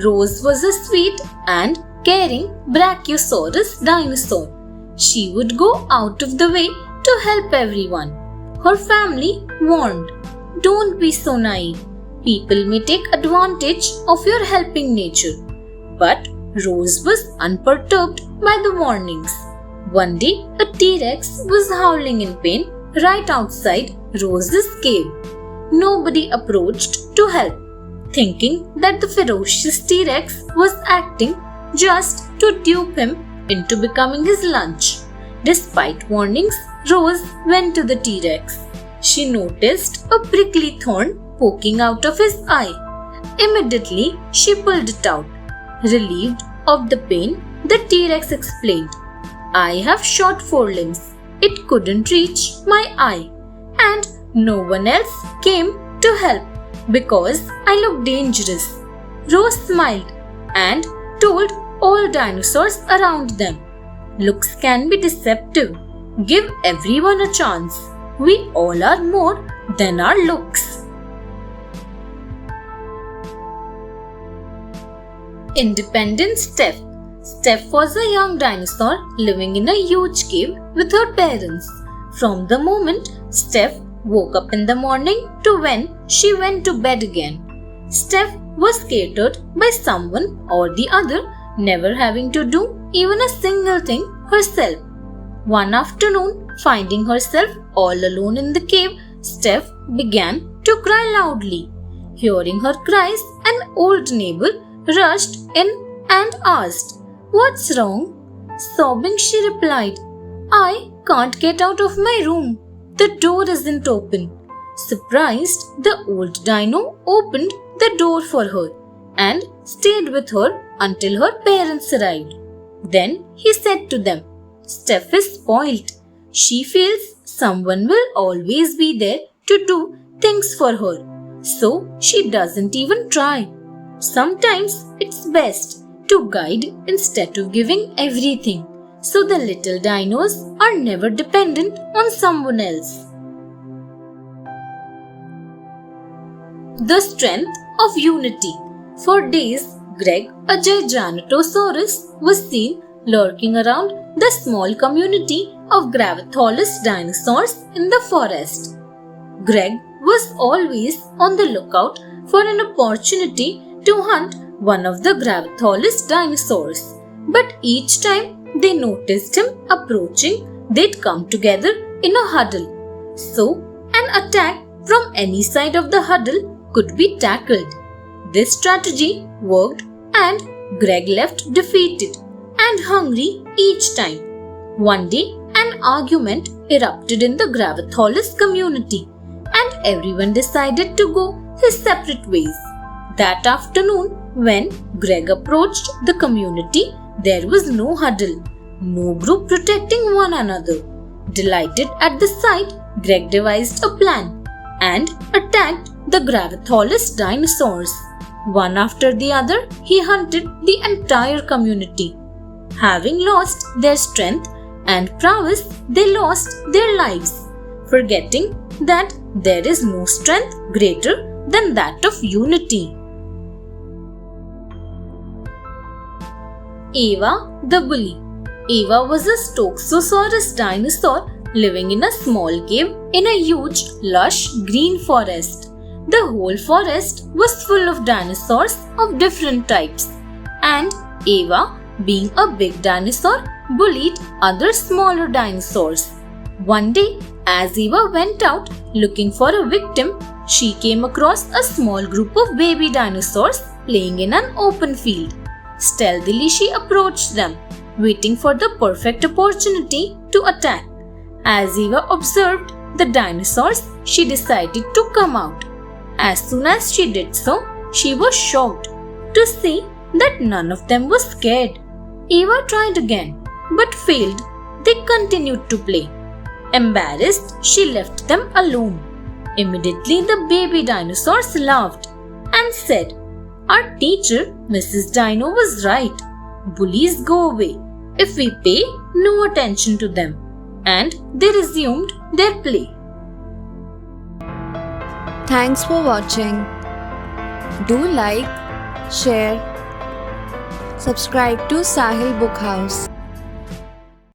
Rose was a sweet and caring Brachiosaurus dinosaur. She would go out of the way to help everyone. Her family warned, "Don't be so naive. People may take advantage of your helping nature." But Rose was unperturbed by the warnings. One day, a T-Rex was howling in pain right outside Rose's cave. Nobody approached to help, thinking that the ferocious T-Rex was acting just to dupe him into becoming his lunch. Despite warnings, Rose went to the T-Rex. She noticed a prickly thorn poking out of his eye. Immediately, she pulled it out. Relieved of the pain, the T-Rex explained, "I have short forelimbs. It couldn't reach my eye, and no one else came to help because I look dangerous." Rose smiled and told all dinosaurs around them, "Looks can be deceptive. Give everyone a chance. We all are more than our looks." Independent Steph. Steph was a young dinosaur living in a huge cave with her parents. From the moment Steph woke up in the morning to when she went to bed again, Steph was catered by someone or the other, never having to do even a single thing herself. One afternoon, finding herself all alone in the cave, Steph began to cry loudly. Hearing her cries, an old neighbor rushed in and asked, "What's wrong?" Sobbing, she replied, "I can't get out of my room. The door isn't open." Surprised, the old dino opened the door for her and stayed with her until her parents arrived. Then he said to them, "Steph is spoiled. She feels someone will always be there to do things for her, so she doesn't even try. Sometimes it's best to guide instead of giving everything, so the little dinos are never dependent on someone else." The strength of unity. For days, Greg, a Giganotosaurus, was seen lurking around the small community of Gravitolus dinosaurs in the forest. Greg was always on the lookout for an opportunity to hunt one of the Gravitolus dinosaurs, but each time they noticed him approaching, they'd come together in a huddle. So, an attack from any side of the huddle could be tackled. This strategy worked, and Greg left defeated and hungry each time. One day, an argument erupted in the Gravitolus community, and everyone decided to go his separate ways. That afternoon, when Greg approached the community, there was no huddle, no group protecting one another. Delighted at the sight, Greg devised a plan and attacked the Gravitolus dinosaurs. One after the other, he hunted the entire community. Having lost their strength and prowess, they lost their lives, forgetting that there is no strength greater than that of unity. Eva the Bully. Eva was a Stoxosaurus dinosaur living in a small cave in a huge, lush green forest. The whole forest was full of dinosaurs of different types, and Eva, being a big dinosaur, bullied other smaller dinosaurs. One day, as Eva went out looking for a victim, she came across a small group of baby dinosaurs playing in an open field. Stealthily, she approached them, waiting for the perfect opportunity to attack. As Eva observed the dinosaurs, she decided to come out. As soon as she did so, she was shocked to see that none of them was scared. Eva tried again, but failed. They continued to play. Embarrassed, she left them alone. Immediately, the baby dinosaurs laughed and said, "Our teacher, Mrs. Dino, was right. Bullies go away if we pay no attention to them." And they resumed their play. Thanks for watching. Do like, share Subscribe to Sahil Book House.